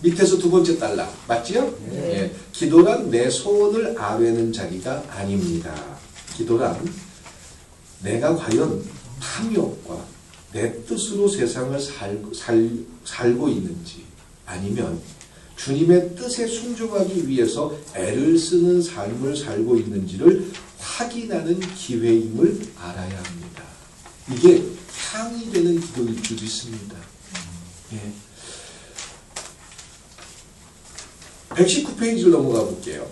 밑에서 두 번째 단락 맞지요? 네. 예. 기도란 내 소원을 아뢰는 자리가 아닙니다. 기도란 내가 과연 탐욕과 내 뜻으로 세상을 살고 있는지 아니면 주님의 뜻에 순종하기 위해서 애를 쓰는 삶을 살고 있는지를 확인하는 기회임을 알아야 합니다. 이게 향이 되는 기도일 줄 믿습니다. 예. 119페이지를 넘어가 볼게요.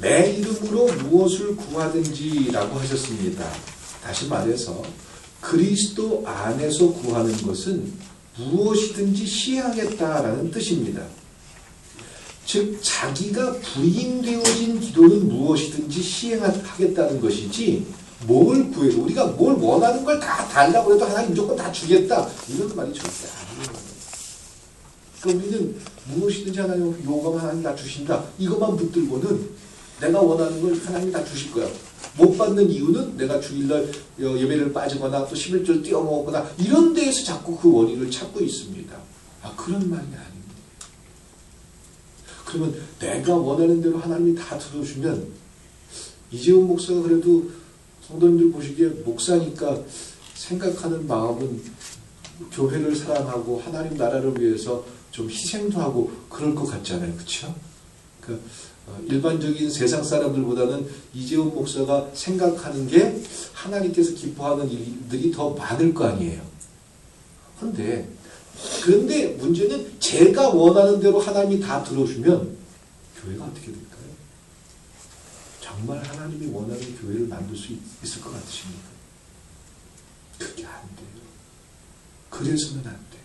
내 이름으로 무엇을 구하든지 라고 하셨습니다. 다시 말해서 그리스도 안에서 구하는 것은 무엇이든지 시행하겠다라는 뜻입니다. 즉 자기가 부인되어진 기도는 무엇이든지 시행하겠다는 것이지 뭘 구해도 우리가 뭘 원하는 걸 다 달라고 해도 하나님 무조건 다 주겠다 이런 말이 절대 아니에요. 그러니까 우리는 무엇이든지 하나님 요구하면 하나님 다 주신다 이것만 붙들고는 내가 원하는 걸 하나님이 다 주실 거야. 못 받는 이유는 내가 주일날 예배를 빠지거나 또 11절 띄어먹었거나 이런 데에서 자꾸 그 원인을 찾고 있습니다. 아 그런 말이 아닙니다. 그러면 내가 원하는 대로 하나님이 다 들어주면 이재훈 목사가 그래도 성도님들 보시기에 목사니까 생각하는 마음은 교회를 사랑하고 하나님 나라를 위해서 좀 희생도 하고 그럴 것 같잖아요. 그렇죠? 그러니까 일반적인 세상 사람들보다는 이재훈 목사가 생각하는 게 하나님께서 기뻐하는 일들이 더 많을 거 아니에요. 그런데 문제는 제가 원하는 대로 하나님이 다 들어주면 교회가 어떻게 될까요? 정말 하나님이 원하는 교회를 만들 수 있을 것 같으십니까? 그게 안 돼요. 그래서는 안 돼요.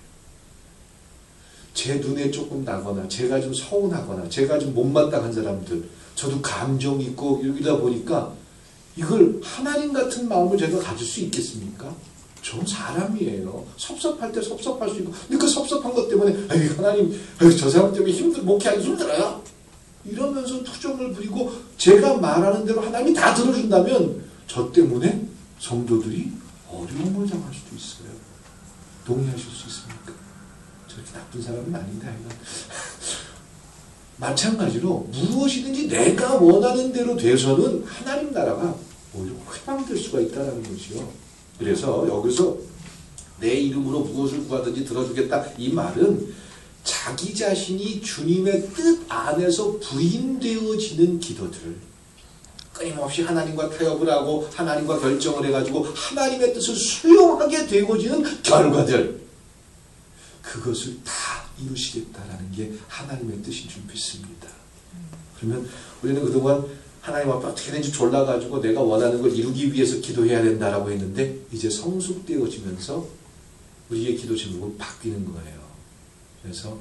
제 눈에 조금 나거나 제가 좀 서운하거나 제가 좀 못마땅한 사람들 저도 감정 있고 이러다 보니까 이걸 하나님 같은 마음을 제가 가질 수 있겠습니까? 전 사람이에요. 섭섭할 때 섭섭할 수 있고 근데 그 섭섭한 것 때문에 하나님 저 사람 때문에 목회하기 힘들어요. 이러면서 투정을 부리고 제가 말하는 대로 하나님이 다 들어준다면 저 때문에 성도들이 어려움을 당할 수도 있어요. 동의하실 수 있습니까? 저렇게 나쁜 사람은 아닌데 마찬가지로 무엇이든지 내가 원하는 대로 돼서는 하나님 나라가 오히려 회방될 수가 있다는 것이요. 그래서 여기서 내 이름으로 무엇을 구하든지 들어주겠다 이 말은 자기 자신이 주님의 뜻 안에서 부인되어지는 기도들을 끊임없이 하나님과 타협을 하고 하나님과 결정을 해가지고 하나님의 뜻을 수용하게 되어지는 결과들 그것을 다 이루시겠다라는 게 하나님의 뜻인 줄 믿습니다. 그러면 우리는 그동안 하나님 앞에 어떻게든지 졸라가지고 내가 원하는 걸 이루기 위해서 기도해야 된다라고 했는데 이제 성숙되어지면서 우리의 기도 제목은 바뀌는 거예요. 그래서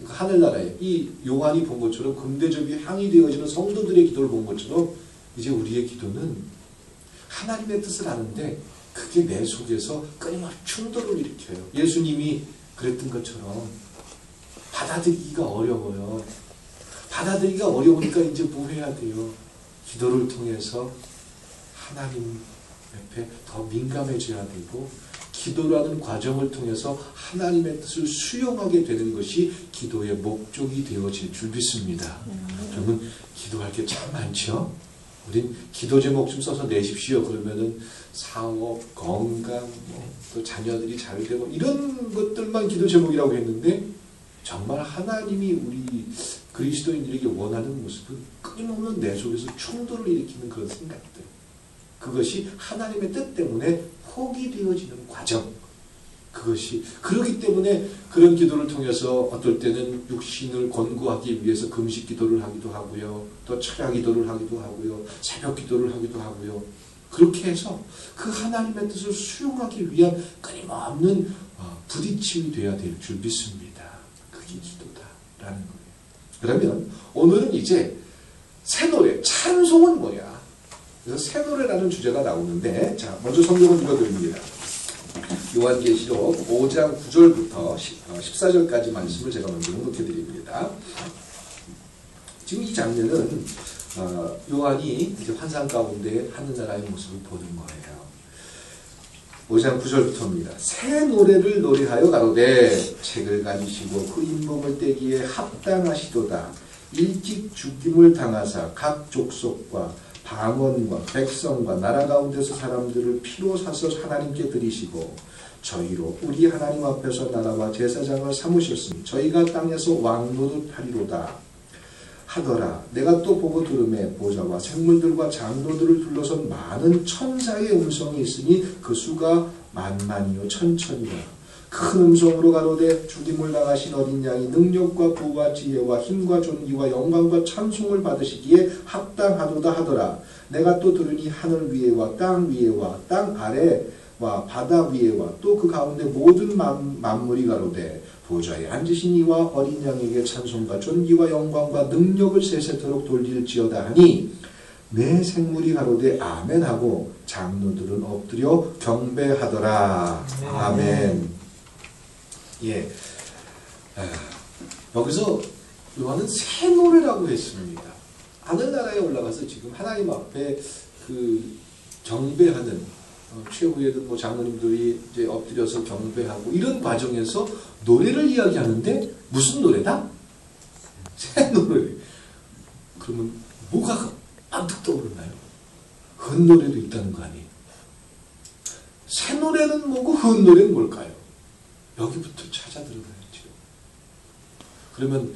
하늘나라에 이 요한이 본 것처럼 금대접이 향이 되어지는 성도들의 기도를 본 것처럼 이제 우리의 기도는 하나님의 뜻을 아는데 그게 내 속에서 끊임없이 충돌을 일으켜요. 예수님이 그랬던 것처럼 받아들이기가 어려워요. 받아들이기가 어려우니까 이제 뭐 해야 돼요? 기도를 통해서 하나님 옆에 더 민감해져야 되고 기도라는 과정을 통해서 하나님의 뜻을 수용하게 되는 것이 기도의 목적이 되어질 줄 믿습니다. 그러면 기도할 게 참 많죠? 우린 기도 제목 좀 써서 내십시오. 그러면은 사업, 건강, 또 자녀들이 잘 되고 이런 것들만 기도 제목이라고 했는데 정말 하나님이 우리 그리스도인들에게 원하는 모습은 끊임없는 내 속에서 충돌을 일으키는 그런 생각들. 그것이 하나님의 뜻 때문에 포기되어지는 과정. 그것이 그렇기 때문에 그런 기도를 통해서 어떨 때는 육신을 권고하기 위해서 금식 기도를 하기도 하고요. 또 철야 기도를 하기도 하고요. 새벽 기도를 하기도 하고요. 그렇게 해서 그 하나님의 뜻을 수용하기 위한 끊임없는 부딪힘이 되어야 될 줄 믿습니다. 그게 기도다라는 거예요. 그러면 오늘은 이제 새 노래, 찬송은 뭐야? 그래서 새 노래라는 주제가 나오는데 자 먼저 성경을 읽어드립니다. 요한계시록 5장 9절부터 14절까지 말씀을 제가 먼저 공독해드립니다. 지금 이 장면은 요한이 이제 환상 가운데 하늘나라의 모습을 보는 거예요. 5장 9절부터입니다. 새 노래를 노래하여 가로되 책을 가지시고 그 인목을 떼기에 합당하시도다. 일찍 죽임을 당하사 각 족속과 방언과 백성과 나라 가운데서 사람들을 피로 사서 하나님께 드리시고 저희로 우리 하나님 앞에서 나라와 제사장을 삼으셨으니 저희가 땅에서 왕노릇 하리로다 하더라. 내가 또 보고 들음에 보좌와 생물들과 장로들을 둘러선 많은 천사의 음성이 있으니 그 수가 만만이요 천천이라. 큰 음성으로 가로되 죽임을 당하신 어린 양이 능력과 부와 지혜와 힘과 존귀와 영광과 찬송을 받으시기에 합당하도다 하더라. 내가 또 들으니 하늘 위에와 땅 위에와 땅 아래와 바다 위에와 또 그 가운데 모든 만물이 가로되 보좌에 앉으신 이와 어린 양에게 찬송과 존귀와 영광과 능력을 세세토록 돌릴지어다 하니 매 생물이 가로되 아멘하고 장로들은 엎드려 경배하더라. 아멘. 예. 여기서 요한은 새 노래라고 했습니다. 하늘나라에 올라가서 지금 하나님 앞에 그 경배하는 최후에는 뭐 장로님들이 이제 엎드려서 경배하고 이런 과정에서 노래를 이야기하는데 무슨 노래다? 새 노래. 그러면 뭐가 반뜩 떠오르나요? 흔 노래도 있다는 거 아니에요? 새 노래는 뭐고 흔 노래는 뭘까요? 여기부터 찾아 들어가야죠. 그러면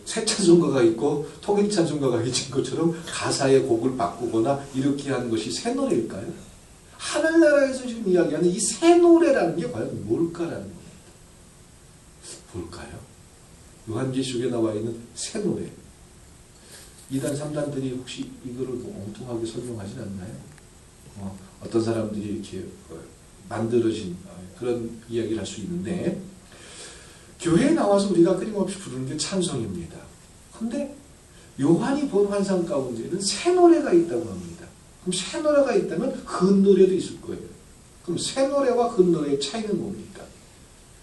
새 찬송가가 있고 통일 찬송가가 있는 것처럼 가사의 곡을 바꾸거나 이렇게 하는 것이 새 노래일까요? 하늘나라에서 지금 이야기하는 이 새 노래라는 게 과연 뭘까라는 겁니다. 볼까요? 요한계시록에 나와 있는 새 노래. 2단, 3단들이 혹시 이거를 엉뚱하게 설명하진 않나요? 어떤 사람들이 이렇게 만들어진 그런 이야기를 할 수 있는데 교회에 나와서 우리가 끊임없이 부르는 게 찬송입니다. 그런데 요한이 본 환상 가운데는 새 노래가 있다고 합니다. 그럼 새 노래가 있다면 흔 노래도 있을 거예요. 그럼 새 노래와 흔 노래의 차이는 뭡니까?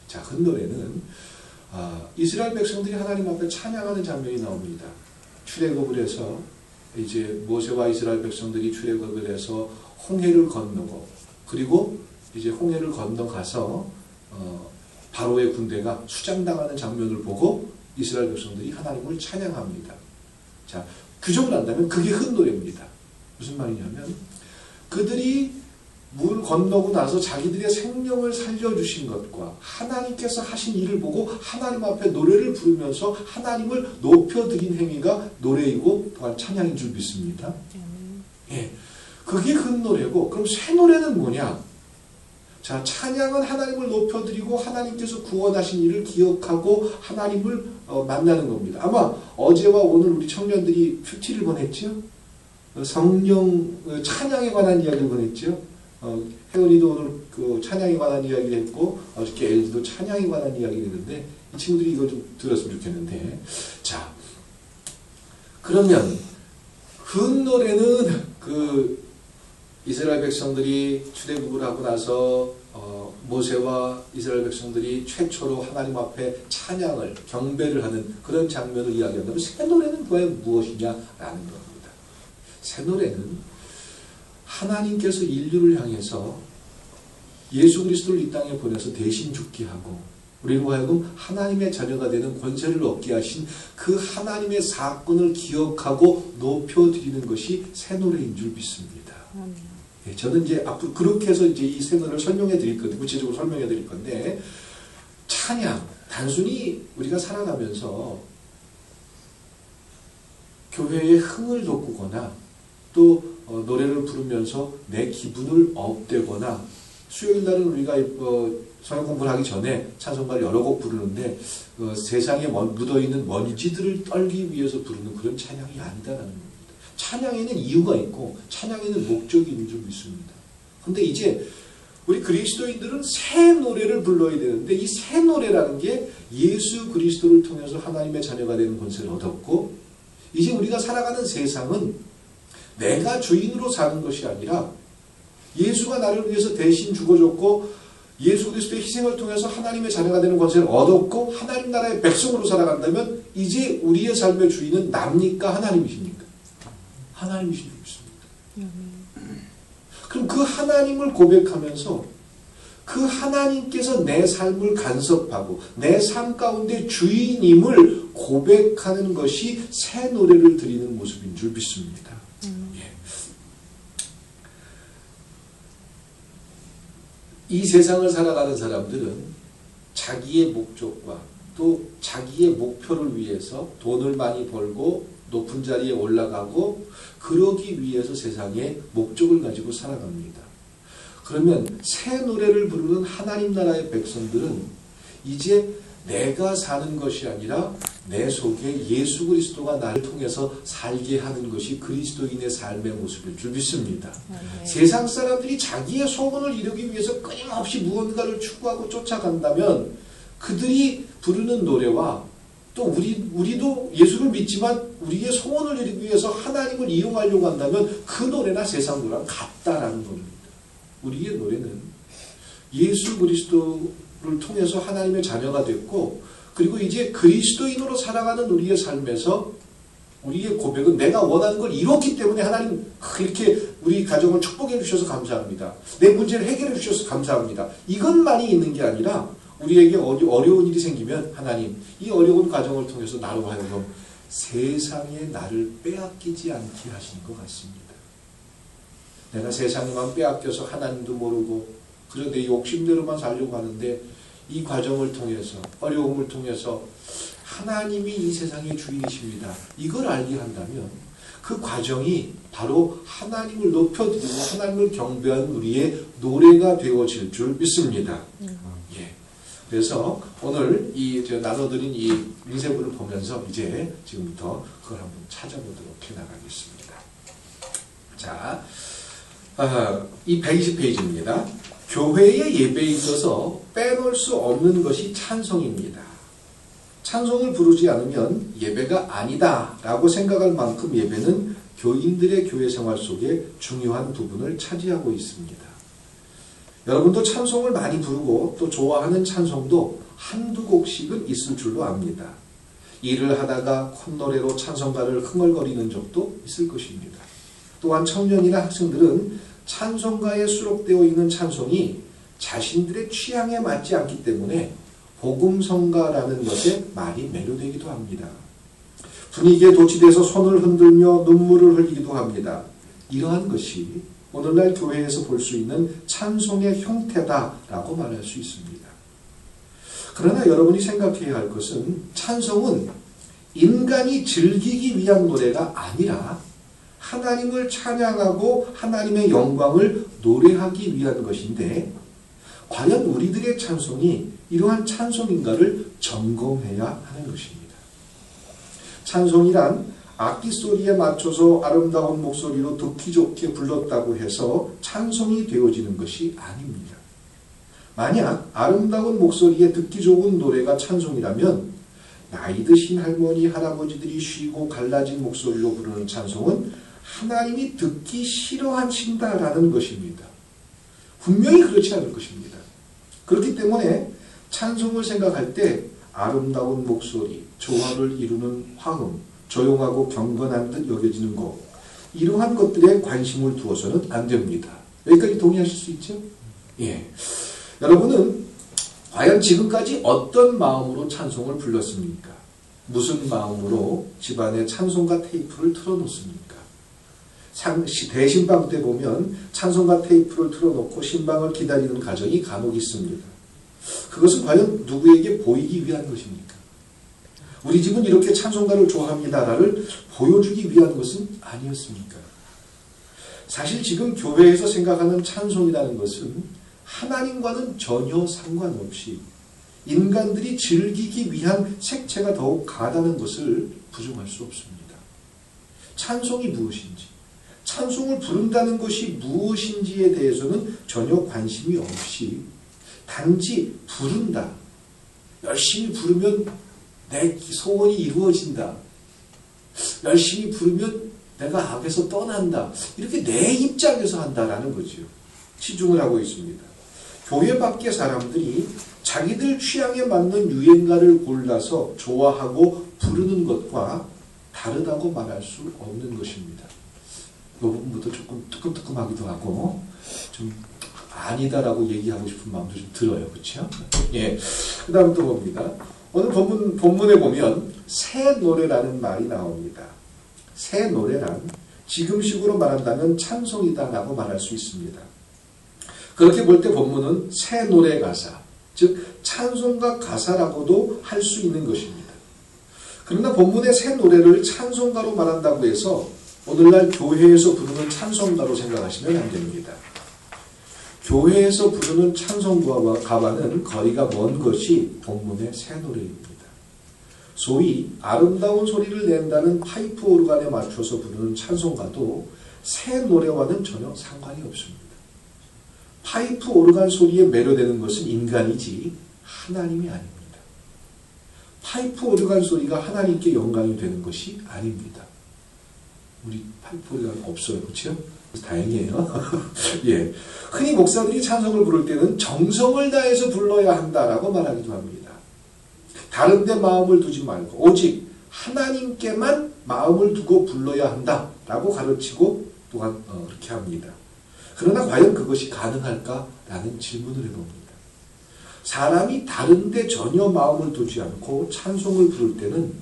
자, 흔 노래는 이스라엘 백성들이 하나님 앞에 찬양하는 장면이 나옵니다. 출애굽을 해서 이제 모세와 이스라엘 백성들이 출애굽을 해서 홍해를 건너고 그리고 이제 홍해를 건너가서 바로의 군대가 수장당하는 장면을 보고 이스라엘 백성들이 하나님을 찬양합니다. 자, 규정을 한다면 그게 흔 노래입니다. 무슨 말이냐면 그들이 물 건너고 나서 자기들의 생명을 살려주신 것과 하나님께서 하신 일을 보고 하나님 앞에 노래를 부르면서 하나님을 높여드린 행위가 노래이고 또한 찬양인 줄 믿습니다. 예, 그게 흔 노래고 그럼 새 노래는 뭐냐? 자, 찬양은 하나님을 높여드리고 하나님께서 구원하신 일을 기억하고 하나님을 만나는 겁니다. 아마 어제와 오늘 우리 청년들이 큐티를 보냈죠? 성령 찬양에 관한 이야기를 보냈죠? 혜원이도 오늘 그 찬양에 관한 이야기를 했고 어저께 엘지도 찬양에 관한 이야기를 했는데 이 친구들이 이걸 좀 들었으면 좋겠는데 자, 그러면 흔 노래는 그 이스라엘 백성들이 출애굽을 하고 나서 모세와 이스라엘 백성들이 최초로 하나님 앞에 찬양을 경배를 하는 그런 장면을 이야기한다면 새 노래는 과연 무엇이냐라는 겁니다. 새 노래는 하나님께서 인류를 향해서 예수 그리스도를 이 땅에 보내서 대신 죽게 하고 우리로 하여금 하나님의 자녀가 되는 권세를 얻게 하신 그 하나님의 사건을 기억하고 높여드리는 것이 새 노래인 줄 믿습니다. 예, 저는 이제 앞으로 그렇게 해서 이제 이 새 노래를 설명해 드릴 건데, 구체적으로 설명해 드릴 건데, 찬양, 단순히 우리가 살아가면서 교회의 흥을 돋구거나 또 노래를 부르면서 내 기분을 업되거나 수요일 날은 우리가 성경 공부를 하기 전에 찬송가를 여러 곡 부르는데 세상에 묻어있는 먼지들을 떨기 위해서 부르는 그런 찬양이 아니다라는 겁니다. 찬양에는 이유가 있고 찬양에는 목적이 있는 줄 믿습니다. 근데 이제 우리 그리스도인들은 새 노래를 불러야 되는데 이 새 노래라는 게 예수 그리스도를 통해서 하나님의 자녀가 되는 권세를 얻었고 이제 우리가 살아가는 세상은 내가 주인으로 사는 것이 아니라 예수가 나를 위해서 대신 죽어줬고 예수 그리스도의 희생을 통해서 하나님의 자녀가 되는 권세를 얻었고 하나님 나라의 백성으로 살아간다면 이제 우리의 삶의 주인은 납니까? 하나님이십니까? 하나님이신 줄 믿습니다. 그럼 그 하나님을 고백하면서 그 하나님께서 내 삶을 간섭하고 내 삶 가운데 주인임을 고백하는 것이 새 노래를 드리는 모습인 줄 믿습니다. 예. 이 세상을 살아가는 사람들은 자기의 목적과 또 자기의 목표를 위해서 돈을 많이 벌고 높은 자리에 올라가고 그러기 위해서 세상에 목적을 가지고 살아갑니다. 그러면 새 노래를 부르는 하나님 나라의 백성들은 이제 내가 사는 것이 아니라 내 속에 예수 그리스도가 나를 통해서 살게 하는 것이 그리스도인의 삶의 모습일 줄 믿습니다. 세상 사람들이 자기의 소원을 이루기 위해서 끊임없이 무언가를 추구하고 쫓아간다면 그들이 부르는 노래와 또 우리도 예수를 믿지만 우리의 소원을 이루기 위해서 하나님을 이용하려고 한다면 그 노래나 세상 노래랑 같다라는 겁니다. 우리의 노래는 예수 그리스도를 통해서 하나님의 자녀가 됐고 그리고 이제 그리스도인으로 살아가는 우리의 삶에서 우리의 고백은 내가 원하는 걸 이뤘기 때문에 하나님 이렇게 우리 가정을 축복해 주셔서 감사합니다. 내 문제를 해결해 주셔서 감사합니다. 이것만이 있는 게 아니라 우리에게 어려운 일이 생기면 하나님 이 어려운 가정을 통해서 나로 하여금 세상에 나를 빼앗기지 않게 하시는 것 같습니다. 내가 세상에만 빼앗겨서 하나님도 모르고 그저 내 욕심대로만 살려고 하는데 이 과정을 통해서 어려움을 통해서 하나님이 이 세상의 주인이십니다. 이걸 알게 한다면 그 과정이 바로 하나님을 높여드리고 하나님을 경배한 우리의 노래가 되어질 줄 믿습니다. 예. 그래서 오늘 나눠드린 이 민세부를 보면서 이제 지금부터 그걸 한번 찾아보도록 해나가겠습니다. 자, 이 120페이지입니다. 교회의 예배에 있어서 빼놓을 수 없는 것이 찬송입니다. 찬송을 부르지 않으면 예배가 아니다 라고 생각할 만큼 예배는 교인들의 교회 생활 속에 중요한 부분을 차지하고 있습니다. 여러분도 찬송을 많이 부르고 또 좋아하는 찬송도 한두 곡씩은 있을 줄로 압니다. 일을 하다가 콧노래로 찬송가를 흥얼거리는 적도 있을 것입니다. 또한 청년이나 학생들은 찬송가에 수록되어 있는 찬송이 자신들의 취향에 맞지 않기 때문에 복음성가라는 것에 많이 매료되기도 합니다. 분위기에 도취돼서 손을 흔들며 눈물을 흘리기도 합니다. 이러한 것이 오늘날 교회에서 볼 수 있는 찬송의 형태다라고 말할 수 있습니다. 그러나 여러분이 생각해야 할 것은 찬송은 인간이 즐기기 위한 노래가 아니라 하나님을 찬양하고 하나님의 영광을 노래하기 위한 것인데 과연 우리들의 찬송이 이러한 찬송인가를 점검해야 하는 것입니다. 찬송이란 악기 소리에 맞춰서 아름다운 목소리로 듣기 좋게 불렀다고 해서 찬송이 되어지는 것이 아닙니다. 만약 아름다운 목소리에 듣기 좋은 노래가 찬송이라면 나이 드신 할머니, 할아버지들이 쉬고 갈라진 목소리로 부르는 찬송은 하나님이 듣기 싫어하신다라는 것입니다. 분명히 그렇지 않을 것입니다. 그렇기 때문에 찬송을 생각할 때 아름다운 목소리, 조화를 이루는 화음, 조용하고 경건한 듯 여겨지는 것, 이러한 것들에 관심을 두어서는 안 됩니다. 여기까지 동의하실 수 있죠? 예. 여러분은 과연 지금까지 어떤 마음으로 찬송을 불렀습니까? 무슨 마음으로 집안에 찬송가 테이프를 틀어놓습니까? 대신방 때 보면 찬송가 테이프를 틀어놓고 신방을 기다리는 가정이 간혹 있습니다. 그것은 과연 누구에게 보이기 위한 것입니까? 우리 집은 이렇게 찬송가를 좋아합니다를 보여주기 위한 것은 아니었습니까? 사실 지금 교회에서 생각하는 찬송이라는 것은 하나님과는 전혀 상관없이 인간들이 즐기기 위한 색채가 더욱 강하다는 것을 부정할 수 없습니다. 찬송이 무엇인지, 찬송을 부른다는 것이 무엇인지에 대해서는 전혀 관심이 없이 단지 부른다. 열심히 부르면 내 소원이 이루어진다. 열심히 부르면 내가 악에서 떠난다. 이렇게 내 입장에서 한다라는 거죠. 치중을 하고 있습니다. 교회 밖의 사람들이 자기들 취향에 맞는 유행가를 골라서 좋아하고 부르는 것과 다르다고 말할 수 없는 것입니다. 이 부분부터 조금 뜨끔뜨끔하기도 하고 좀 아니다라고 얘기하고 싶은 마음도 좀 들어요. 그렇죠? 예. 그 다음 또 봅니다. 오늘 본문에 보면 새 노래라는 말이 나옵니다. 새 노래란 지금식으로 말한다면 찬송이다라고 말할 수 있습니다. 그렇게 볼 때 본문은 새 노래 가사, 즉 찬송가 가사라고도 할 수 있는 것입니다. 그러나 본문의 새 노래를 찬송가로 말한다고 해서 오늘날 교회에서 부르는 찬송가로 생각하시면 안 됩니다. 교회에서 부르는 찬송가와는 거리가 먼 것이 본문의 새 노래입니다. 소위 아름다운 소리를 낸다는 파이프 오르간에 맞춰서 부르는 찬송가도 새 노래와는 전혀 상관이 없습니다. 파이프 오르간 소리에 매료되는 것은 인간이지 하나님이 아닙니다. 파이프 오르간 소리가 하나님께 영광이 되는 것이 아닙니다. 우리 파이프 오르간 없어요. 그렇죠? 다행이에요. 예. 흔히 목사들이 찬송을 부를 때는 정성을 다해서 불러야 한다라고 말하기도 합니다. 다른 데 마음을 두지 말고 오직 하나님께만 마음을 두고 불러야 한다라고 가르치고 또한 그렇게 합니다. 그러나 과연 그것이 가능할까라는 질문을 해봅니다. 사람이 다른 데 전혀 마음을 두지 않고 찬송을 부를 때는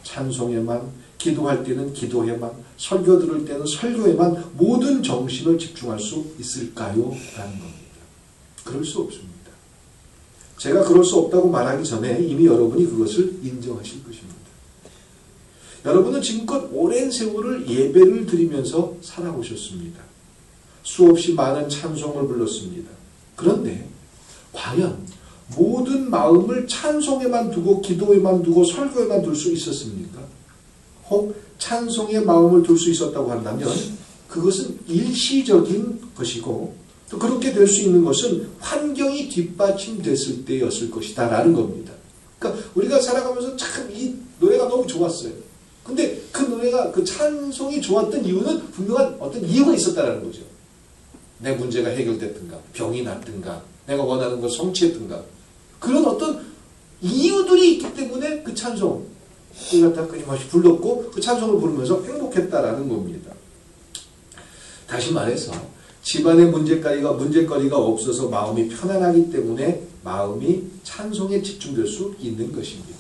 찬송에만, 기도할 때는 기도에만, 설교 들을 때는 설교에만 모든 정신을 집중할 수 있을까요? 라는 겁니다. 그럴 수 없습니다. 제가 그럴 수 없다고 말하기 전에 이미 여러분이 그것을 인정하실 것입니다. 여러분은 지금껏 오랜 세월을 예배를 드리면서 살아오셨습니다. 수없이 많은 찬송을 불렀습니다. 그런데 과연 모든 마음을 찬송에만 두고 기도에만 두고 설교에만 둘 수 있었습니까? 혹 찬송에 마음을 둘 수 있었다고 한다면 그것은 일시적인 것이고 또 그렇게 될 수 있는 것은 환경이 뒷받침됐을 때였을 것이다 라는 겁니다. 그러니까 우리가 살아가면서 참 이 노래가 너무 좋았어요. 근데 그 노래가 그 찬송이 좋았던 이유는 분명한 어떤 이유가 있었다라는 거죠. 내 문제가 해결됐든가 병이 났든가 내가 원하는 걸 성취했든가 그런 어떤 이유들이 있기 때문에 그 찬송을 갖다 끊임없이 불렀고 그 찬송을 부르면서 행복했다라는 겁니다. 다시 말해서 집안에 문제거리가 없어서 마음이 편안하기 때문에 마음이 찬송에 집중될 수 있는 것입니다.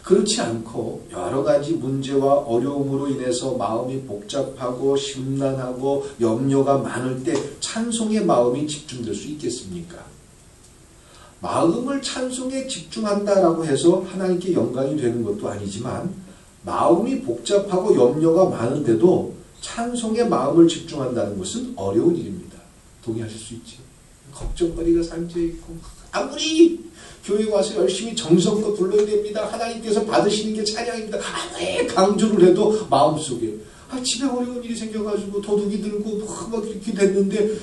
그렇지 않고 여러 가지 문제와 어려움으로 인해서 마음이 복잡하고 심란하고 염려가 많을 때 찬송에 마음이 집중될 수 있겠습니까? 마음을 찬송에 집중한다라고 해서 하나님께 영광이 되는 것도 아니지만 마음이 복잡하고 염려가 많은데도 찬송에 마음을 집중한다는 것은 어려운 일입니다. 동의하실 수 있죠? 걱정거리가 산재해 있고 아무리 교회 와서 열심히 정성껏 불러야 됩니다. 하나님께서 받으시는 게 찬양입니다. 아무리 강조를 해도 마음속에 집에 어려운 일이 생겨가지고 도둑이 들고 막 이렇게 됐는데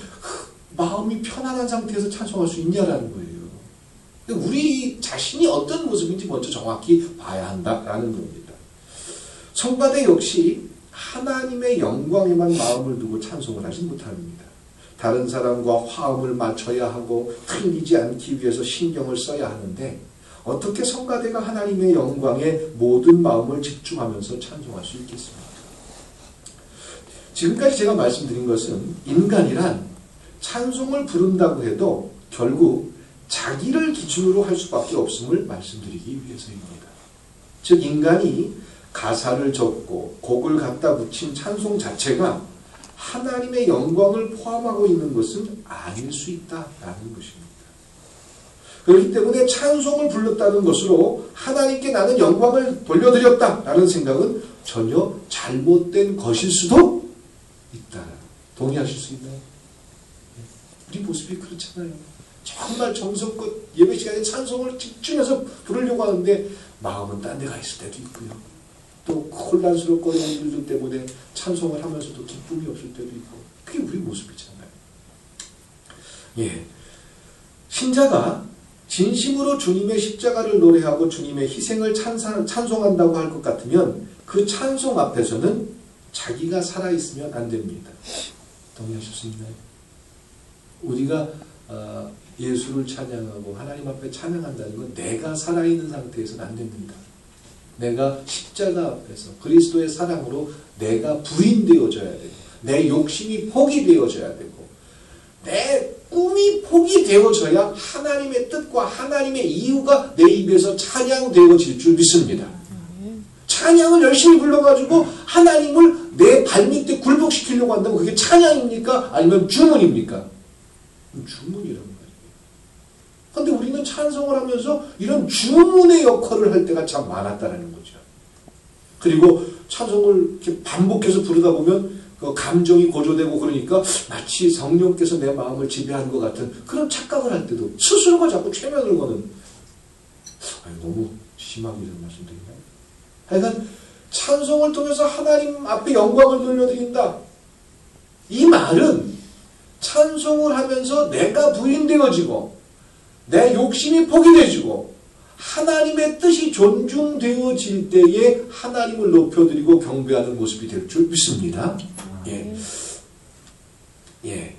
마음이 편안한 상태에서 찬송할 수 있냐라는 거예요. 근데 우리 자신이 어떤 모습인지 먼저 정확히 봐야 한다라는 겁니다. 성가대 역시 하나님의 영광에만 마음을 두고 찬송을 하지 못합니다. 다른 사람과 화음을 맞춰야 하고 틀리지 않기 위해서 신경을 써야 하는데 어떻게 성가대가 하나님의 영광에 모든 마음을 집중하면서 찬송할 수 있겠습니까? 지금까지 제가 말씀드린 것은 인간이란 찬송을 부른다고 해도 결국 자기를 기준으로 할 수밖에 없음을 말씀드리기 위해서입니다. 즉 인간이 가사를 적고 곡을 갖다 붙인 찬송 자체가 하나님의 영광을 포함하고 있는 것은 아닐 수 있다라는 것입니다. 그렇기 때문에 찬송을 불렀다는 것으로 하나님께 나는 영광을 돌려드렸다라는 생각은 전혀 잘못된 것일 수도 있다. 동의하실 수 있나요? 우리 모습이 그렇잖아요. 정말 정성껏 예배 시간에 찬송을 집중해서 부르려고 하는데 마음은 딴 데 가 있을 때도 있고요. 또 혼란스럽거리는 일들 때문에 찬송을 하면서도 기쁨이 없을 때도 있고 그게 우리 모습이잖아요. 예, 신자가 진심으로 주님의 십자가를 노래하고 주님의 희생을 찬송한다고 할 것 같으면 그 찬송 앞에서는 자기가 살아있으면 안 됩니다. 동의하실 수 있나요? 우리가 예수를 찬양하고 하나님 앞에 찬양한다는 건 내가 살아있는 상태에서는 안 됩니다. 내가 십자가 앞에서 그리스도의 사랑으로 내가 부인되어져야 되고 내 욕심이 포기되어져야 되고 내 꿈이 포기되어져야 하나님의 뜻과 하나님의 이유가 내 입에서 찬양되어질 줄 믿습니다. 찬양을 열심히 불러가지고 하나님을 내 발밑에 굴복시키려고 한다면 그게 찬양입니까? 아니면 주문입니까? 주문이란 말이에요. 그런데 우리는 찬송을 하면서 이런 주문의 역할을 할 때가 참 많았다는 거죠. 그리고 찬송을 이렇게 반복해서 부르다 보면 그 감정이 고조되고 그러니까 마치 성령께서 내 마음을 지배하는 것 같은 그런 착각을 할 때도 스스로가 자꾸 최면을 거는 너무 심하게 이런 말씀드리나요? 하여간 찬송을 통해서 하나님 앞에 영광을 돌려드린다. 이 말은 찬송을 하면서 내가 부인되어지고 내 욕심이 포기되어지고 하나님의 뜻이 존중되어질 때에 하나님을 높여드리고 경배하는 모습이 될 줄 믿습니다. 예.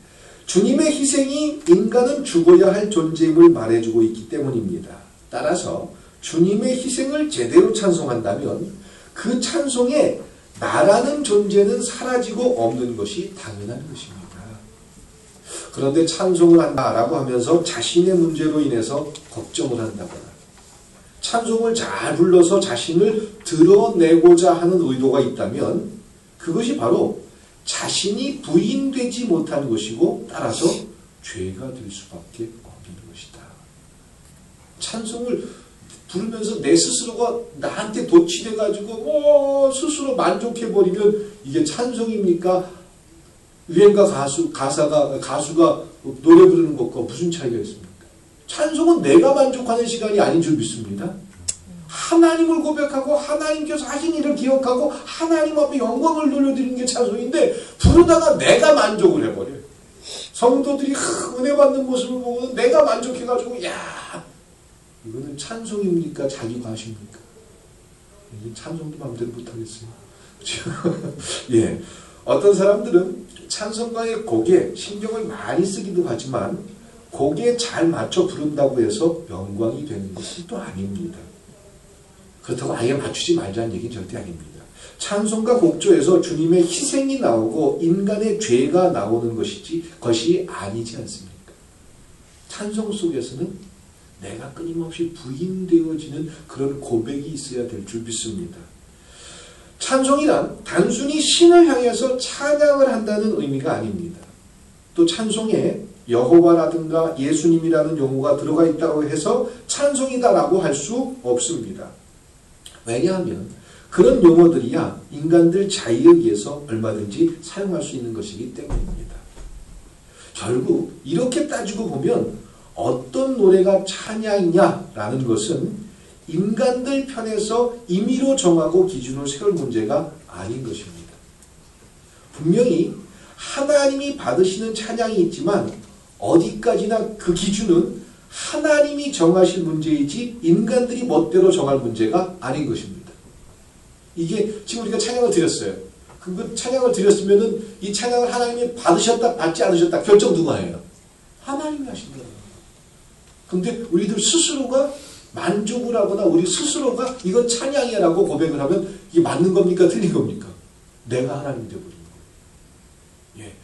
주님의 희생이 인간은 죽어야 할 존재임을 말해주고 있기 때문입니다. 따라서 주님의 희생을 제대로 찬송한다면 그 찬송에 나라는 존재는 사라지고 없는 것이 당연한 것입니다. 그런데 찬송을 한다라고 하면서 자신의 문제로 인해서 걱정을 한다거나 찬송을 잘 불러서 자신을 드러내고자 하는 의도가 있다면 그것이 바로 자신이 부인되지 못한 것이고 따라서 죄가 될 수밖에 없는 것이다. 찬송을 부르면서 내 스스로가 나한테 도취돼가지고 스스로 만족해버리면 이게 찬송입니까? 유행가 가수가 노래 부르는 것과 무슨 차이가 있습니까? 찬송은 내가 만족하는 시간이 아닌 줄 믿습니다. 하나님을 고백하고 하나님께서 하신 일을 기억하고 하나님 앞에 영광을 돌려드리는 게 찬송인데 부르다가 내가 만족을 해버려요. 성도들이 은혜 받는 모습을 보고는 내가 만족해가지고 야 이거는 찬송입니까? 자기 과시입니까? 찬송도 마음대로 못하겠어요. 예. 어떤 사람들은 찬송가의 곡에 신경을 많이 쓰기도 하지만 곡에 잘 맞춰 부른다고 해서 영광이 되는 것은 또 아닙니다. 그렇다고 아예 맞추지 말자는 얘기는 절대 아닙니다. 찬송가 곡조에서 주님의 희생이 나오고 인간의 죄가 나오는 것이 아니지 않습니까? 찬송 속에서는 내가 끊임없이 부인되어지는 그런 고백이 있어야 될 줄 믿습니다. 찬송이란 단순히 신을 향해서 찬양을 한다는 의미가 아닙니다. 또 찬송에 여호와라든가 예수님이라는 용어가 들어가 있다고 해서 찬송이다라고 할 수 없습니다. 왜냐하면 그런 용어들이야 인간들 자유에 의해서 얼마든지 사용할 수 있는 것이기 때문입니다. 결국 이렇게 따지고 보면 어떤 노래가 찬양이냐라는 것은 인간들 편에서 임의로 정하고 기준을 세울 문제가 아닌 것입니다. 분명히 하나님이 받으시는 찬양이 있지만 어디까지나 그 기준은 하나님이 정하실 문제이지 인간들이 멋대로 정할 문제가 아닌 것입니다. 이게 지금 우리가 찬양을 드렸어요. 그 찬양을 드렸으면은 이 찬양을 하나님이 받으셨다 받지 않으셨다 결정 누가 해요? 하나님이 하신다. 근데 우리들 스스로가 만족을 하거나 우리 스스로가 이건 찬양이라고 고백을 하면 이게 맞는 겁니까? 틀린 겁니까? 내가 하나님이 되어버리는 거예요. 예.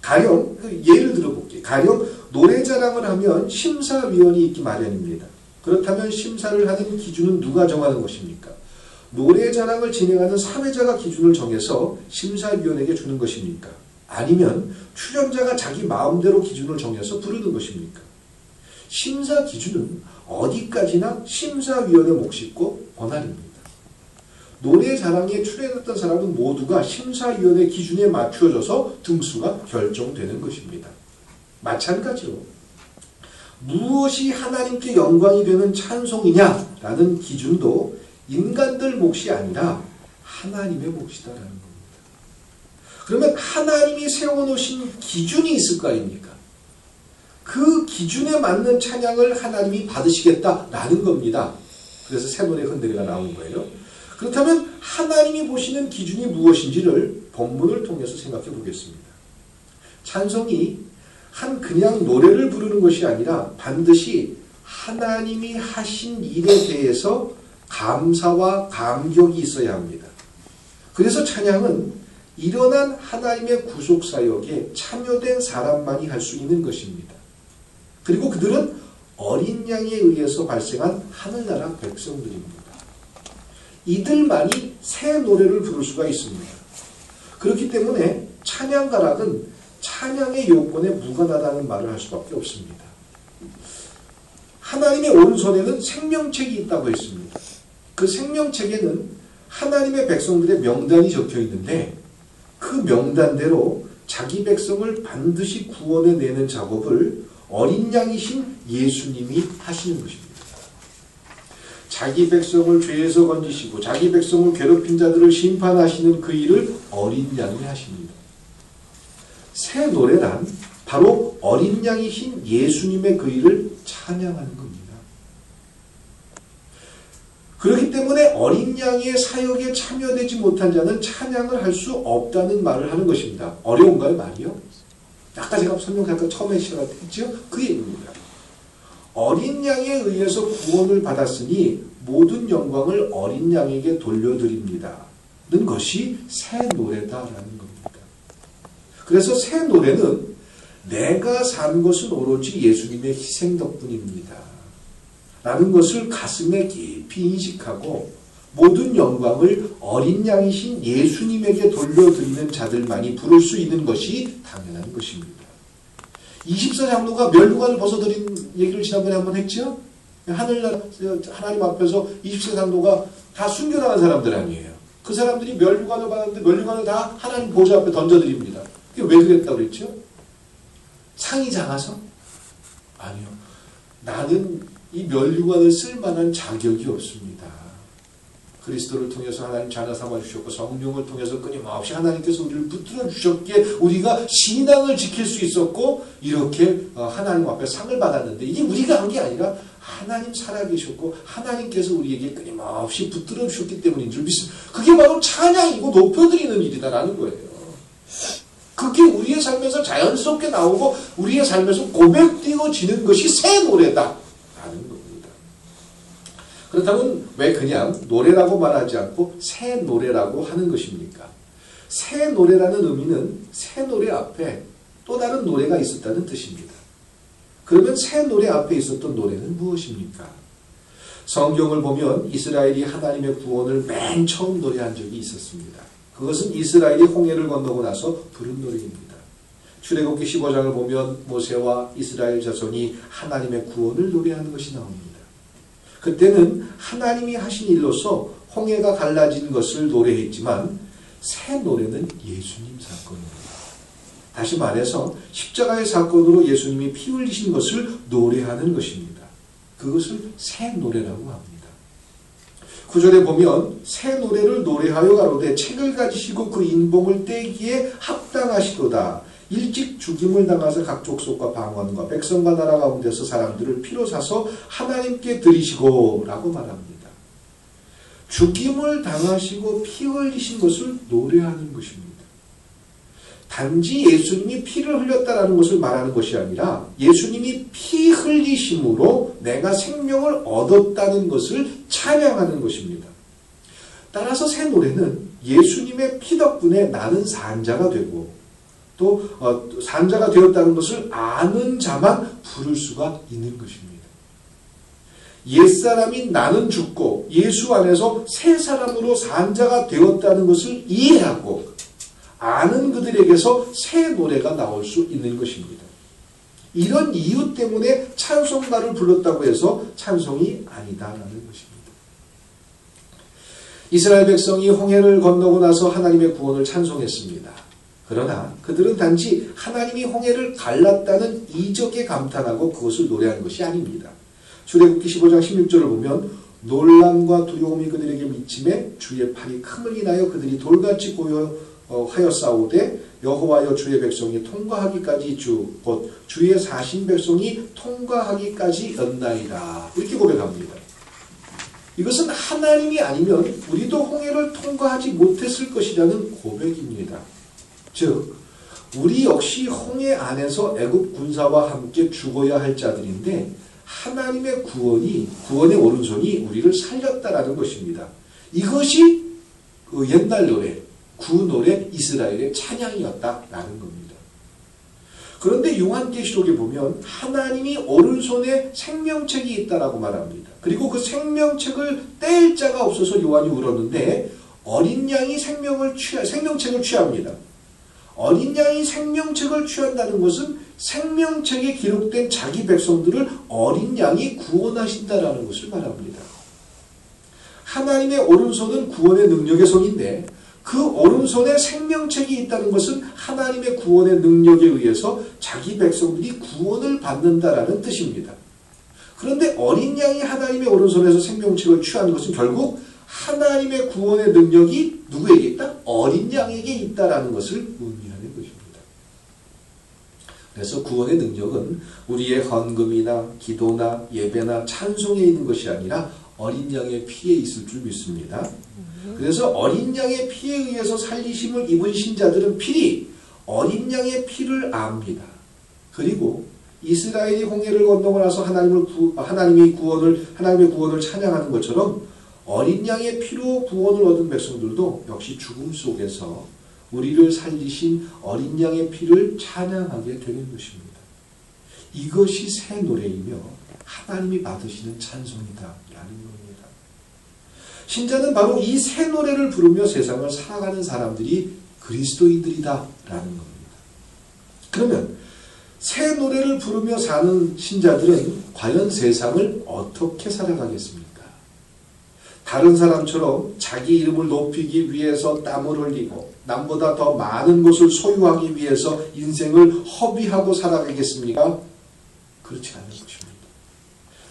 가령 예를 들어볼게요. 가령 노래 자랑을 하면 심사위원이 있기 마련입니다. 그렇다면 심사를 하는 기준은 누가 정하는 것입니까? 노래 자랑을 진행하는 사회자가 기준을 정해서 심사위원에게 주는 것입니까? 아니면 출연자가 자기 마음대로 기준을 정해서 부르는 것입니까? 심사 기준은 어디까지나 심사위원의 몫이고 권한입니다. 노래 자랑에 출연했던 사람은 모두가 심사위원의 기준에 맞춰져서 등수가 결정되는 것입니다. 마찬가지로 무엇이 하나님께 영광이 되는 찬송이냐라는 기준도 인간들 몫이 아니라 하나님의 몫이다라는 겁니다. 그러면 하나님이 세워놓으신 기준이 있을 거 아닙니까? 그 기준에 맞는 찬양을 하나님이 받으시겠다라는 겁니다. 그래서 새 노래 흔들이가 나온 거예요. 그렇다면 하나님이 보시는 기준이 무엇인지를 본문을 통해서 생각해 보겠습니다. 찬송이 그냥 노래를 부르는 것이 아니라 반드시 하나님이 하신 일에 대해서 감사와 감격이 있어야 합니다. 그래서 찬양은 일어난 하나님의 구속사역에 참여된 사람만이 할 수 있는 것입니다. 그리고 그들은 어린 양에 의해서 발생한 하늘나라 백성들입니다. 이들만이 새 노래를 부를 수가 있습니다. 그렇기 때문에 찬양가락은 찬양의 요건에 무관하다는 말을 할 수밖에 없습니다. 하나님의 오른손에는 생명책이 있다고 했습니다. 그 생명책에는 하나님의 백성들의 명단이 적혀 있는데 그 명단대로 자기 백성을 반드시 구원해내는 작업을 어린 양이신 예수님이 하시는 것입니다. 자기 백성을 죄에서 건지시고 자기 백성을 괴롭힌 자들을 심판하시는 그 일을 어린 양이 하십니다. 새 노래란 바로 어린 양이신 예수님의 그 일을 찬양하는 겁니다. 그렇기 때문에 어린 양의 사역에 참여되지 못한 자는 찬양을 할 수 없다는 말을 하는 것입니다. 어려운가요, 말이요? 아까 제가 설명할 처음에 시작했죠? 그 얘기입니다. 어린 양에 의해서 구원을 받았으니 모든 영광을 어린 양에게 돌려드립니다. 는 것이 새 노래다라는 겁니다. 그래서 새 노래는 내가 산 것은 오로지 예수님의 희생 덕분입니다. 라는 것을 가슴에 깊이 인식하고 모든 영광을 어린 양이신 예수님에게 돌려드리는 자들만이 부를 수 있는 것이 당연한 것입니다. 24장로가 멸류관을 벗어드린 얘기를 지난번에 한번 했죠? 하늘나라 하나님 앞에서 24장로가 다 순교당한 사람들 아니에요. 그 사람들이 멸류관을 받았는데 멸류관을 다 하나님 보좌 앞에 던져드립니다. 그게 왜 그랬다고 그랬죠? 상이 작아서? 아니요. 나는 이 멸류관을 쓸 만한 자격이 없습니다. 그리스도를 통해서 하나님 자녀 삼아주셨고 성령을 통해서 끊임없이 하나님께서 우리를 붙들어 주셨기에 우리가 신앙을 지킬 수 있었고 이렇게 하나님 앞에 상을 받았는데 이게 우리가 한 게 아니라 하나님 살아계셨고 하나님께서 우리에게 끊임없이 붙들어 주셨기 때문인 줄 믿습니다. 그게 바로 찬양이고 높여드리는 일이다라는 거예요. 그게 우리의 삶에서 자연스럽게 나오고 우리의 삶에서 고백되어지는 것이 새 노래다 라는 겁니다. 그렇다면 왜 그냥 노래라고 말하지 않고 새 노래라고 하는 것입니까? 새 노래라는 의미는 새 노래 앞에 또 다른 노래가 있었다는 뜻입니다. 그러면 새 노래 앞에 있었던 노래는 무엇입니까? 성경을 보면 이스라엘이 하나님의 구원을 맨 처음 노래한 적이 있었습니다. 그것은 이스라엘이 홍해를 건너고 나서 부른 노래입니다. 출애굽기 15장을 보면 모세와 이스라엘 자손이 하나님의 구원을 노래하는 것이 나옵니다. 그때는 하나님이 하신 일로서 홍해가 갈라진 것을 노래했지만 새 노래는 예수님 사건입니다. 다시 말해서 십자가의 사건으로 예수님이 피 흘리신 것을 노래하는 것입니다. 그것을 새 노래라고 합니다. 9절에 보면 새 노래를 노래하여 가로되 책을 가지시고 그 인봉을 떼기에 합당하시도다. 일찍 죽임을 당하사 각 족속과 방언과 백성과 나라 가운데서 사람들을 피로 사서 하나님께 드리시고 라고 말합니다. 죽임을 당하시고 피 흘리신 것을 노래하는 것입니다. 단지 예수님이 피를 흘렸다라는 것을 말하는 것이 아니라 예수님이 피 흘리심으로 내가 생명을 얻었다는 것을 찬양하는 것입니다. 따라서 새 노래는 예수님의 피 덕분에 나는 산자가 되고 또 산자가 되었다는 것을 아는 자만 부를 수가 있는 것입니다. 옛사람인 나는 죽고 예수 안에서 새 사람으로 산자가 되었다는 것을 이해하고 아는 그들에게서 새 노래가 나올 수 있는 것입니다. 이런 이유 때문에 찬송가를 불렀다고 해서 찬송이 아니다라는 것입니다. 이스라엘 백성이 홍해를 건너고 나서 하나님의 구원을 찬송했습니다. 그러나 그들은 단지 하나님이 홍해를 갈랐다는 이적에 감탄하고 그것을 노래하는 것이 아닙니다. 출애굽기 15장 16절을 보면 놀람과 두려움이 그들에게 미침에 주의 팔이 큼을 인하여 그들이 돌같이 하여 싸우되 여호와여 주의 백성이 통과하기까지 곧 주의 사신 백성이 통과하기까지 였나이다. 이렇게 고백합니다. 이것은 하나님이 아니면 우리도 홍해를 통과하지 못했을 것이라는 고백입니다. 즉 우리 역시 홍해 안에서 애굽 군사와 함께 죽어야 할 자들인데 하나님의 구원의 오른손이 우리를 살렸다라는 것입니다. 이것이 옛날 노래 구노래 이스라엘의 찬양이었다라는 겁니다. 그런데 요한계시록에 보면 하나님이 오른손에 생명책이 있다라고 말합니다. 그리고 그 생명책을 뗄 자가 없어서 요한이 울었는데 어린 양이 생명책을 취합니다. 어린 양이 생명책을 취한다는 것은 생명책에 기록된 자기 백성들을 어린 양이 구원하신다라는 것을 말합니다. 하나님의 오른손은 구원의 능력의 손인데 그 오른손에 생명책이 있다는 것은 하나님의 구원의 능력에 의해서 자기 백성들이 구원을 받는다라는 뜻입니다. 그런데 어린 양이 하나님의 오른손에서 생명책을 취하는 것은 결국 하나님의 구원의 능력이 누구에게 있다? 어린 양에게 있다라는 것을 의미하는 것입니다. 그래서 구원의 능력은 우리의 헌금이나 기도나 예배나 찬송에 있는 것이 아니라 어린 양의 피에 있을 줄 믿습니다. 그래서 어린 양의 피에 의해서 살리심을 입은 신자들은 필히 어린 양의 피를 압니다. 그리고 이스라엘이 홍해를 건너고 나서 하나님의 구원을 찬양하는 것처럼 어린 양의 피로 구원을 얻은 백성들도 역시 죽음 속에서 우리를 살리신 어린 양의 피를 찬양하게 되는 것입니다. 이것이 새 노래이며 하나님이 받으시는 찬송이다 라는 겁니다. 신자는 바로 이 새 노래를 부르며 세상을 살아가는 사람들이 그리스도인들이다 라는 겁니다. 그러면 새 노래를 부르며 사는 신자들은 과연 세상을 어떻게 살아가겠습니까? 다른 사람처럼 자기 이름을 높이기 위해서 땀을 흘리고 남보다 더 많은 것을 소유하기 위해서 인생을 허비하고 살아가겠습니까? 그렇지 않은 것입니다.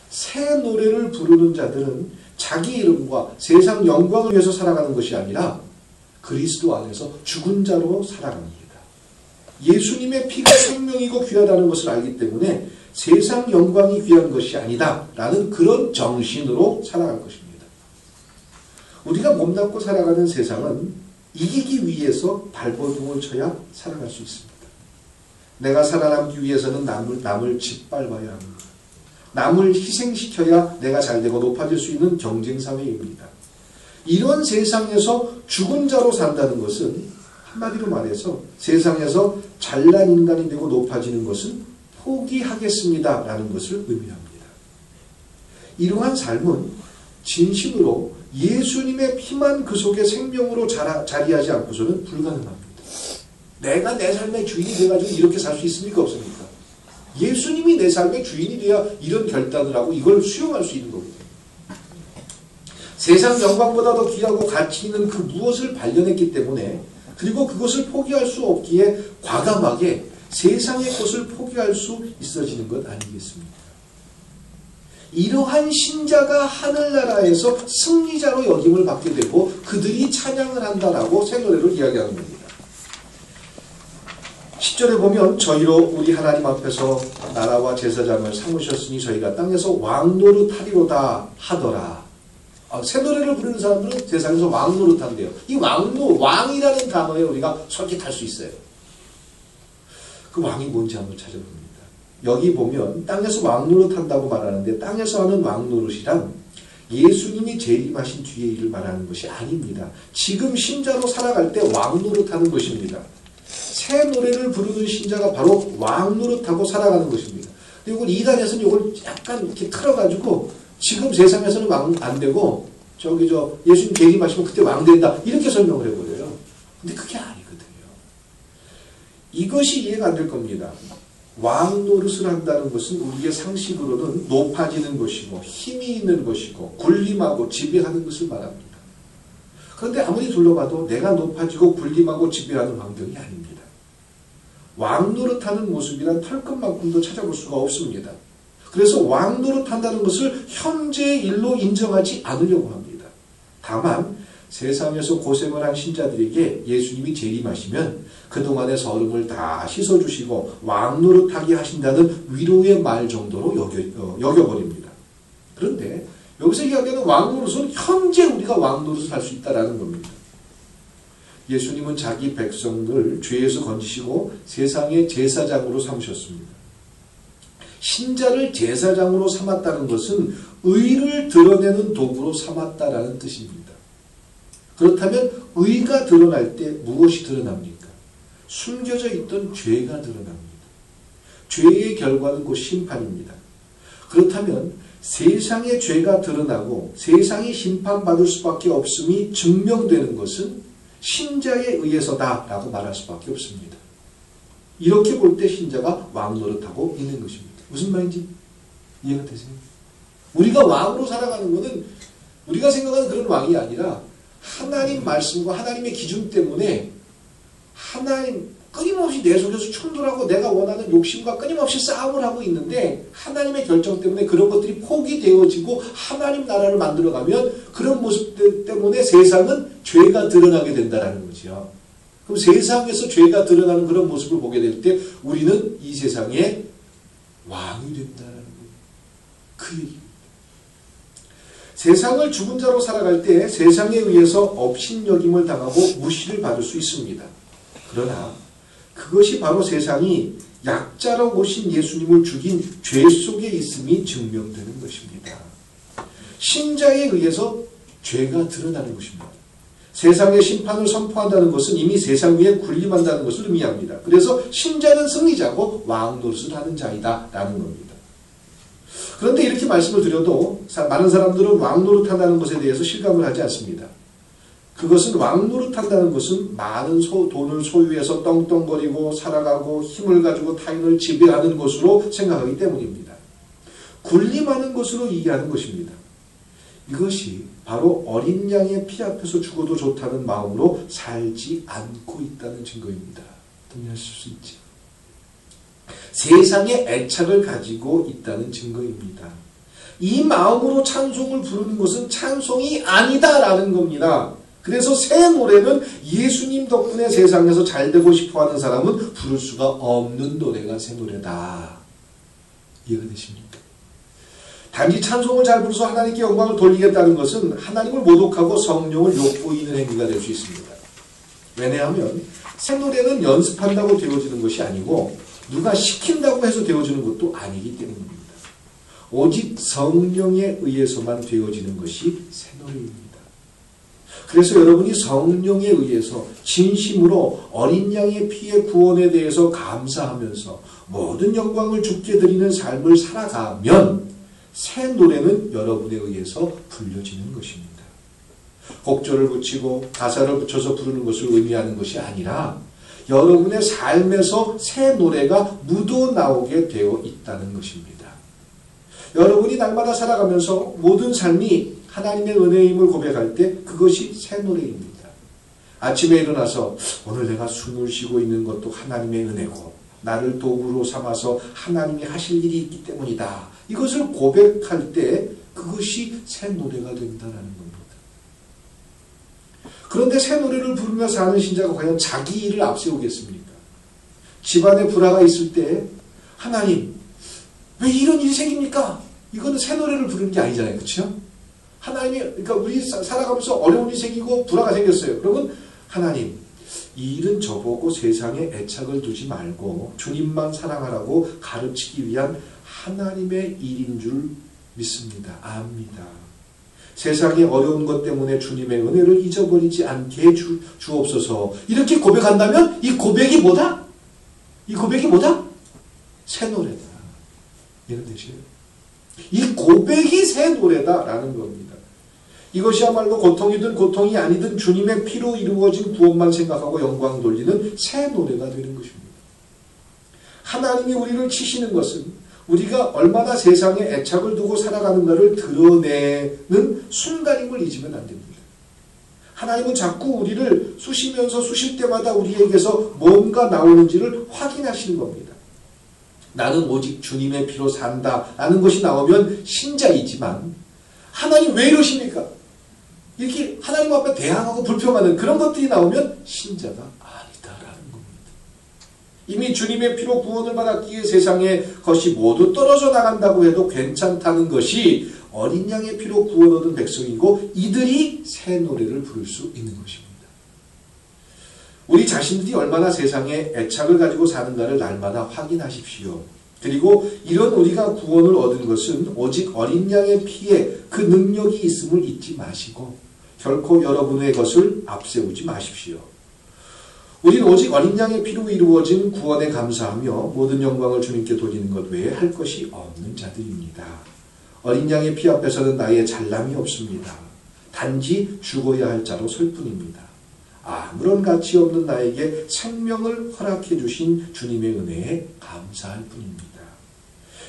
새 노래를 부르는 자들은 자기 이름과 세상 영광을 위해서 살아가는 것이 아니라 그리스도 안에서 죽은 자로 살아갑니다. 예수님의 피가 생명이고 귀하다는 것을 알기 때문에 세상 영광이 귀한 것이 아니다 라는 그런 정신으로 살아갈 것입니다. 우리가 몸담고 살아가는 세상은 이기기 위해서 발버둥을 쳐야 살아갈 수 있습니다. 내가 살아남기 위해서는 남을 짓밟아야 합니다. 남을 희생시켜야 내가 잘되고 높아질 수 있는 경쟁사회입니다. 이런 세상에서 죽은 자로 산다는 것은 한마디로 말해서 세상에서 잘난 인간이 되고 높아지는 것은 포기하겠습니다 라는 것을 의미합니다. 이러한 삶은 진심으로 예수님의 피만 그 속에 생명으로 자리하지 않고서는 불가능합니다. 내가 내 삶의 주인이 돼가지고 이렇게 살 수 있습니까? 없습니까? 예수님이 내 삶의 주인이 돼야 이런 결단을 하고 이걸 수용할 수 있는 겁니다. 세상 영광보다 더 귀하고 가치 있는 그 무엇을 발견했기 때문에 그리고 그것을 포기할 수 없기에 과감하게 세상의 것을 포기할 수 있어지는 것 아니겠습니까? 이러한 신자가 하늘나라에서 승리자로 여김을 받게 되고 그들이 찬양을 한다라고 새 노래를 이야기하는 겁니다. 10절에 보면 저희로 우리 하나님 앞에서 나라와 제사장을 삼으셨으니 저희가 땅에서 왕노릇하리로다 하더라. 새 노래를 부르는 사람들은 세상에서 왕노릇한대요. 이 왕이라는 단어에 우리가 솔직할 수 있어요. 그 왕이 뭔지 한번 찾아봅니다. 여기 보면 땅에서 왕노릇한다고 말하는데 땅에서 하는 왕노릇이란 예수님이 재림하신 뒤의 일을 말하는 것이 아닙니다. 지금 신자로 살아갈 때 왕노릇하는 것입니다. 새 노래를 부르는 신자가 바로 왕노릇하고 살아가는 것입니다. 그리고 이단에서는 이걸 약간 이렇게 틀어가지고 지금 세상에서는 왕 안 되고 예수님 재림하시면 그때 왕 된다 이렇게 설명을 해버려요. 근데 그게 아니거든요. 이것이 이해가 안 될 겁니다. 왕 노릇을 한다는 것은 우리의 상식으로는 높아지는 것이고 힘이 있는 것이고 군림하고 지배하는 것을 말합니다. 그런데 아무리 둘러봐도 내가 높아지고 군림하고 지배하는 환경이 아닙니다. 왕 노릇하는 모습이란 털끝만큼도 찾아볼 수가 없습니다. 그래서 왕 노릇한다는 것을 현재의 일로 인정하지 않으려고 합니다. 다만 세상에서 고생을 한 신자들에게 예수님이 재림하시면 그동안의 서름을 다 씻어주시고 왕노릇하게 하신다는 위로의 말 정도로 여겨버립니다. 그런데 여기서 이야기하는 왕노릇은 현재 우리가 왕노릇을 할 수 있다는 겁니다. 예수님은 자기 백성을 죄에서 건지시고 세상의 제사장으로 삼으셨습니다. 신자를 제사장으로 삼았다는 것은 의를 드러내는 도구로 삼았다라는 뜻입니다. 그렇다면 의가 드러날 때 무엇이 드러납니까? 숨겨져 있던 죄가 드러납니다. 죄의 결과는 곧 심판입니다. 그렇다면 세상의 죄가 드러나고 세상이 심판받을 수밖에 없음이 증명되는 것은 신자에 의해서다라고 말할 수밖에 없습니다. 이렇게 볼 때 신자가 왕 노릇하고 있는 것입니다. 무슨 말인지 이해가 되세요? 우리가 왕으로 살아가는 것은 우리가 생각하는 그런 왕이 아니라 하나님 말씀과 하나님의 기준 때문에 하나님 끊임없이 내 속에서 충돌하고 내가 원하는 욕심과 끊임없이 싸움을 하고 있는데 하나님의 결정 때문에 그런 것들이 포기되어지고 하나님 나라를 만들어가면 그런 모습 때문에 세상은 죄가 드러나게 된다는 거죠. 그럼 세상에서 죄가 드러나는 그런 모습을 보게 될 때 우리는 이 세상의 왕이 된다는 거예요. 그 얘기입니다. 세상을 죽은 자로 살아갈 때 세상에 의해서 업신여김을 당하고 무시를 받을 수 있습니다. 그러나 그것이 바로 세상이 약자로 오신 예수님을 죽인 죄 속에 있음이 증명되는 것입니다. 신자에 의해서 죄가 드러나는 것입니다. 세상의 심판을 선포한다는 것은 이미 세상 위에 군림한다는 것을 의미합니다. 그래서 신자는 승리자고 왕 노릇을 하는 자이다 라는 겁니다. 그런데 이렇게 말씀을 드려도 많은 사람들은 왕 노릇한다는 것에 대해서 실감을 하지 않습니다. 그것은 왕 노릇한다는 것은 많은 돈을 소유해서 떵떵거리고 살아가고 힘을 가지고 타인을 지배하는 것으로 생각하기 때문입니다. 군림하는 것으로 이해하는 것입니다. 이것이 바로 어린 양의 피 앞에서 죽어도 좋다는 마음으로 살지 않고 있다는 증거입니다. 동의하실 수 있죠? 세상의 애착을 가지고 있다는 증거입니다. 이 마음으로 찬송을 부르는 것은 찬송이 아니다라는 겁니다. 그래서 새 노래는 예수님 덕분에 세상에서 잘되고 싶어하는 사람은 부를 수가 없는 노래가 새 노래다. 이해가 되십니까? 단지 찬송을 잘 부르서 하나님께 영광을 돌리겠다는 것은 하나님을 모독하고 성령을 욕보이는 행위가 될 수 있습니다. 왜냐하면 새 노래는 연습한다고 되어지는 것이 아니고 누가 시킨다고 해서 되어지는 것도 아니기 때문입니다. 오직 성령에 의해서만 되어지는 것이 새 노래입니다. 그래서 여러분이 성령에 의해서 진심으로 어린 양의 피의 구원에 대해서 감사하면서 모든 영광을 주께 드리는 삶을 살아가면 새 노래는 여러분에 의해서 불려지는 것입니다. 곡절을 붙이고 가사를 붙여서 부르는 것을 의미하는 것이 아니라 여러분의 삶에서 새 노래가 묻어나오게 되어 있다는 것입니다. 여러분이 날마다 살아가면서 모든 삶이 하나님의 은혜임을 고백할 때 그것이 새 노래입니다. 아침에 일어나서 오늘 내가 숨을 쉬고 있는 것도 하나님의 은혜고 나를 도구로 삼아서 하나님이 하실 일이 있기 때문이다. 이것을 고백할 때 그것이 새 노래가 된다는 겁니다. 그런데 새 노래를 부르며 사는 신자가 과연 자기 일을 앞세우겠습니까? 집안에 불화가 있을 때 하나님 왜 이런 일이 생깁니까? 이거는 새 노래를 부르는 게 아니잖아요. 그렇죠? 하나님이 그러니까 우리 살아가면서 어려운 일이 생기고 불화가 생겼어요. 그러면 하나님 이 일은 저보고 세상에 애착을 두지 말고 주님만 사랑하라고 가르치기 위한 하나님의 일인 줄 믿습니다. 압니다. 세상의 어려운 것 때문에 주님의 은혜를 잊어버리지 않게 주옵소서. 이렇게 고백한다면 이 고백이 뭐다? 이 고백이 뭐다? 새 노래다. 이해되시죠? 이 고백이 새 노래다라는 겁니다. 이것이야말로 고통이든 고통이 아니든 주님의 피로 이루어진 구원만 생각하고 영광 돌리는 새 노래가 되는 것입니다. 하나님이 우리를 치시는 것은 우리가 얼마나 세상에 애착을 두고 살아가는가를 드러내는 순간임을 잊으면 안 됩니다. 하나님은 자꾸 우리를 쑤시면서 쑤실 때마다 우리에게서 뭔가 나오는지를 확인하시는 겁니다. 나는 오직 주님의 피로 산다 라는 것이 나오면 신자이지만 하나님 왜 이러십니까? 이렇게 하나님 앞에 대항하고 불평하는 그런 것들이 나오면 신자가 아니다라는 겁니다. 이미 주님의 피로 구원을 받았기에 세상의 것이 모두 떨어져 나간다고 해도 괜찮다는 것이 어린 양의 피로 구원 얻은 백성이고 이들이 새 노래를 부를 수 있는 것입니다. 우리 자신들이 얼마나 세상에 애착을 가지고 사는가를 날마다 확인하십시오. 그리고 이런 우리가 구원을 얻은 것은 오직 어린 양의 피에 그 능력이 있음을 잊지 마시고 결코 여러분의 것을 앞세우지 마십시오. 우린 오직 어린 양의 피로 이루어진 구원에 감사하며 모든 영광을 주님께 돌리는 것 외에 할 것이 없는 자들입니다. 어린 양의 피 앞에서는 나의 잘남이 없습니다. 단지 죽어야 할 자로 설 뿐입니다. 아무런 가치 없는 나에게 생명을 허락해 주신 주님의 은혜에 감사할 뿐입니다.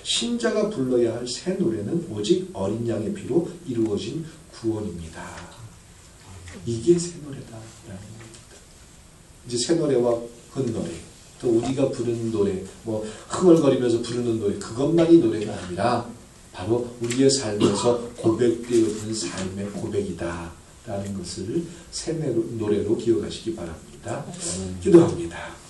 신자가 불러야 할 새 노래는 오직 어린 양의 피로 이루어진 구원입니다. 이게 새 노래다라는 겁니다. 이제 새 노래와 헛노래, 또 우리가 부르는 노래, 뭐 흥얼거리면서 부르는 노래, 그것만이 노래가 아니라 바로 우리의 삶에서 고백되어진 삶의 고백이다라는 것을 새 노래로 기억하시기 바랍니다. 기도합니다.